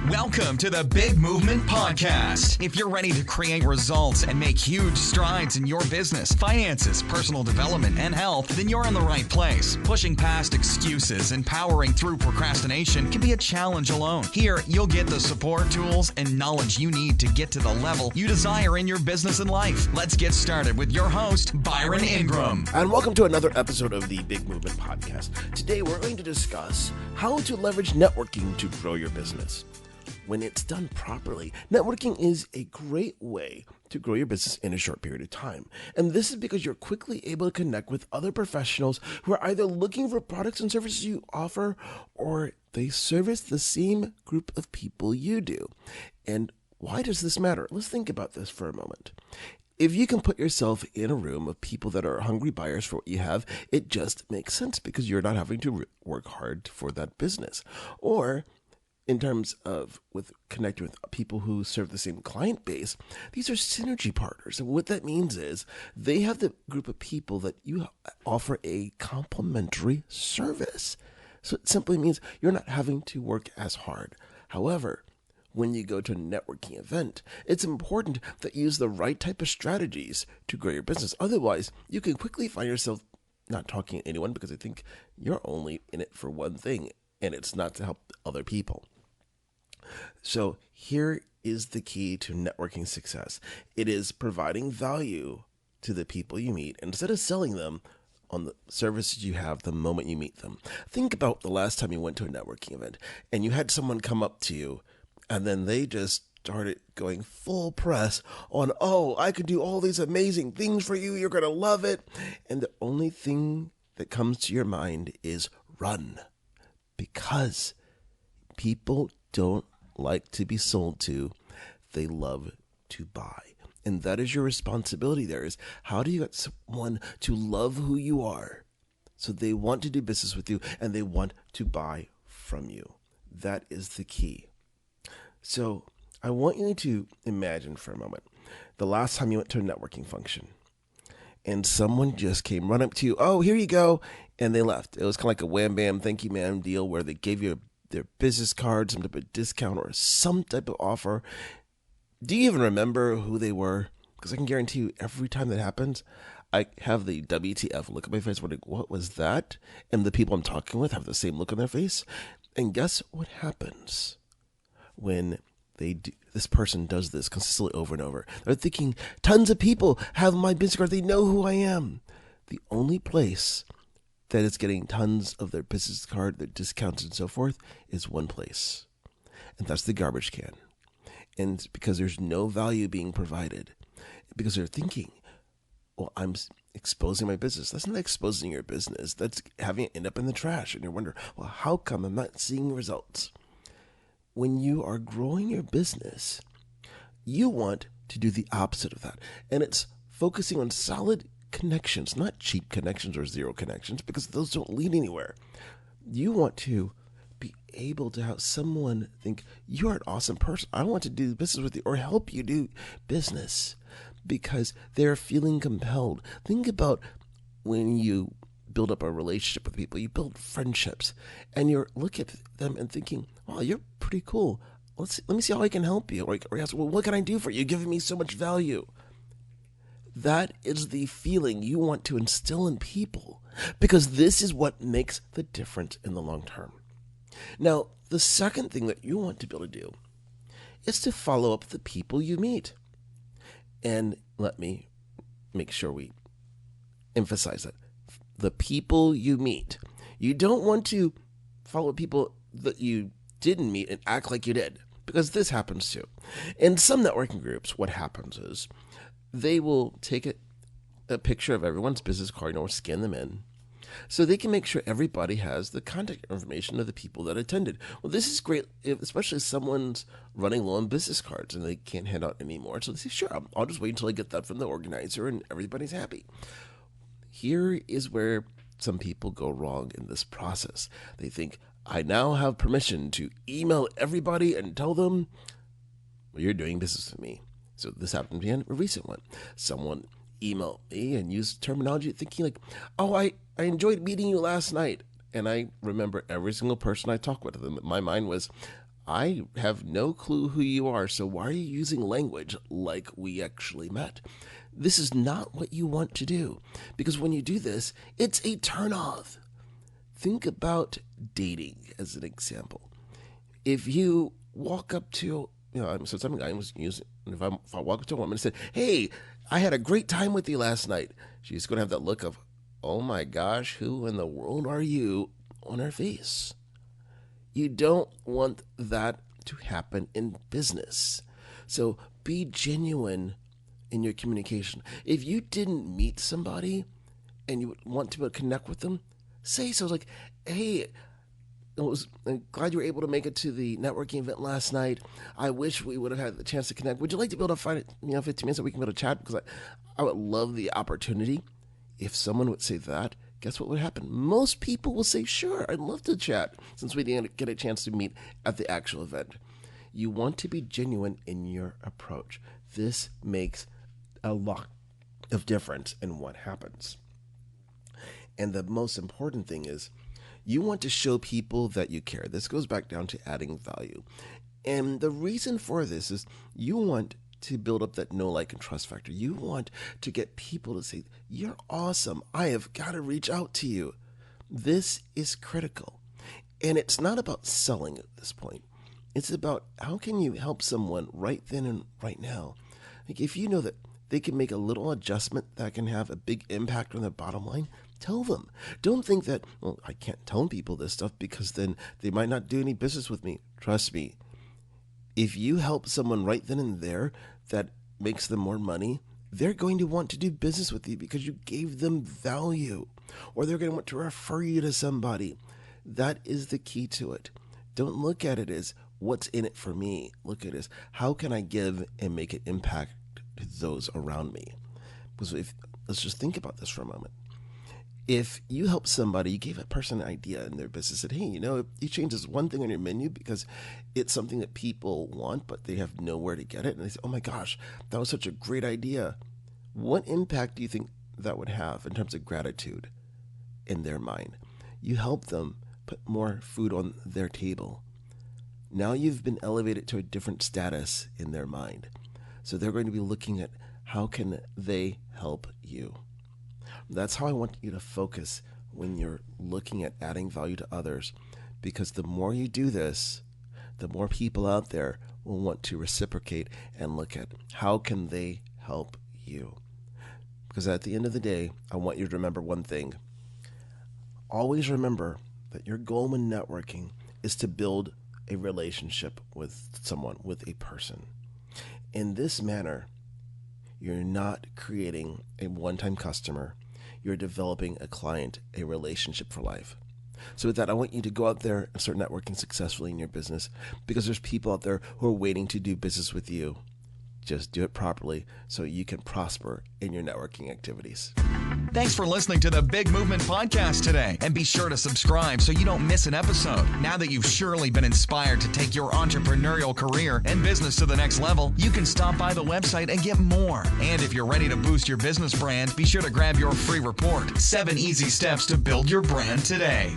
Welcome to the Big Movement Podcast. If you're ready to create results and make huge strides in your business, finances, personal development, and health, then you're in the right place. Pushing past excuses and powering through procrastination can be a challenge alone. Here, you'll get the support, tools, and knowledge you need to get to the level you desire in your business and life. Let's get started with your host, Byron Ingram. And welcome to another episode of the Big Movement Podcast. Today, we're going to discuss how to leverage networking to grow your business. When it's done properly, networking is a great way to grow your business in a short period of time. And this is because you're quickly able to connect with other professionals who are either looking for products and services you offer, or they service the same group of people you do. And why does this matter? Let's think about this for a moment. If you can put yourself in a room of people that are hungry buyers for what you have, it just makes sense because you're not having to work hard for that business. Or in terms of with connecting with people who serve the same client base, these are synergy partners. And what that means is they have the group of people that you offer a complementary service. So it simply means you're not having to work as hard. However, when you go to a networking event, it's important that you use the right type of strategies to grow your business. Otherwise, you can quickly find yourself not talking to anyone because I think you're only in it for one thing, and it's not to help other people. So here is the key to networking success. It is providing value to the people you meet instead of selling them on the services you have the moment you meet them. Think about the last time you went to a networking event and you had someone come up to you and then they just started going full press on, oh, I could do all these amazing things for you. You're going to love it. And the only thing that comes to your mind is run, because people don't like to be sold to, they love to buy. And that is your responsibility there, is how do you get someone to love who you are so they want to do business with you and they want to buy from you. That is the key. So I want you to imagine for a moment the last time you went to a networking function and someone just came running up to you, oh, here you go, and they left. It was kind of like a wham bam, thank you ma'am deal where they gave you their business card, some type of discount or some type of offer. Do you even remember who they were? Because I can guarantee you every time that happens, I have the WTF look at my face, wondering, what was that? And the people I'm talking with have the same look on their face. And guess what happens when this person does this consistently over and over? They're thinking, tons of people have my business card. They know who I am. The only place that is getting tons of their business card, their discounts and so forth, is one place. And that's the garbage can. And it's because there's no value being provided. Because they're thinking, well, I'm exposing my business. That's not exposing your business. That's having it end up in the trash. And you're wondering, well, how come I'm not seeing results? When you are growing your business, you want to do the opposite of that. And it's focusing on solid connections, not cheap connections or zero connections, because those don't lead anywhere. You want to be able to have someone think, you're an awesome person. I want to do business with you or help you do business, because they're feeling compelled. Think about when you build up a relationship with people, you build friendships, and you're looking at them and thinking, wow, you're pretty cool. Let me see how I can help you. Or you ask, well, what can I do for you? You're giving me so much value. That is the feeling you want to instill in people, because this is what makes the difference in the long term. Now, the second thing that you want to be able to do is to follow up the people you meet. And let me make sure we emphasize that. The people you meet. You don't want to follow people that you didn't meet and act like you did, because this happens too. In some networking groups, what happens is they will take a picture of everyone's business card or scan them in so they can make sure everybody has the contact information of the people that attended. Well, this is great, especially if someone's running low on business cards and they can't hand out anymore. So they say, sure, I'll just wait until I get that from the organizer and everybody's happy. Here is where some people go wrong in this process. They think, I now have permission to email everybody and tell them, well, you're doing business with me. So this happened to me in a recent one. Someone emailed me and used terminology thinking like, oh, I enjoyed meeting you last night. And I remember every single person I talked with them. My mind was, I have no clue who you are, so why are you using language like we actually met? This is not what you want to do, because when you do this, it's a turnoff. Think about dating as an example. If you walk up to, so some guy was using, if I walk up to a woman and said, hey, I had a great time with you last night, she's going to have that look of, oh my gosh, who in the world are you, on her face. You don't want that to happen in business. So be genuine in your communication. If you didn't meet somebody and you want to connect with them, say so. Like, hey, I'm glad you were able to make it to the networking event last night. I wish we would have had the chance to connect. Would you like to be able to find 15 minutes that we can be able to chat? Because I would love the opportunity. If someone would say that, guess what would happen? Most people will say, sure, I'd love to chat, since we didn't get a chance to meet at the actual event. You want to be genuine in your approach. This makes a lot of difference in what happens. And the most important thing is, you want to show people that you care. This goes back down to adding value. And the reason for this is you want to build up that know, like, and trust factor. You want to get people to say, you're awesome. I have got to reach out to you. This is critical. And it's not about selling at this point. It's about how can you help someone right then and right now. Like, if you know that they can make a little adjustment that can have a big impact on their bottom line, tell them. Don't think that, well, I can't tell people this stuff because then they might not do any business with me. Trust me. If you help someone right then and there that makes them more money, they're going to want to do business with you because you gave them value, or they're going to want to refer you to somebody. That is the key to it. Don't look at it as what's in it for me. Look at it as how can I give and make an impact to those around me. Because let's just think about this for a moment. If you help somebody, you gave a person an idea in their business, said, hey, you change this one thing on your menu because it's something that people want, but they have nowhere to get it. And they say, oh my gosh, that was such a great idea. What impact do you think that would have in terms of gratitude in their mind? You help them put more food on their table. Now you've been elevated to a different status in their mind. So they're going to be looking at how can they help you. That's how I want you to focus when you're looking at adding value to others, because the more you do this, the more people out there will want to reciprocate and look at how can they help you. Because at the end of the day, I want you to remember one thing. Always remember that your goal when networking is to build a relationship with someone, with a person. In this manner, you're not creating a one-time customer. You're developing a client, a relationship for life. So with that, I want you to go out there and start networking successfully in your business, because there's people out there who are waiting to do business with you. Just do it properly so you can prosper in your networking activities. Thanks for listening to the Big Movement Podcast today. And be sure to subscribe so you don't miss an episode. Now that you've surely been inspired to take your entrepreneurial career and business to the next level, you can stop by the website and get more. And if you're ready to boost your business brand, be sure to grab your free report, 7 Easy Steps to Build Your Brand Today.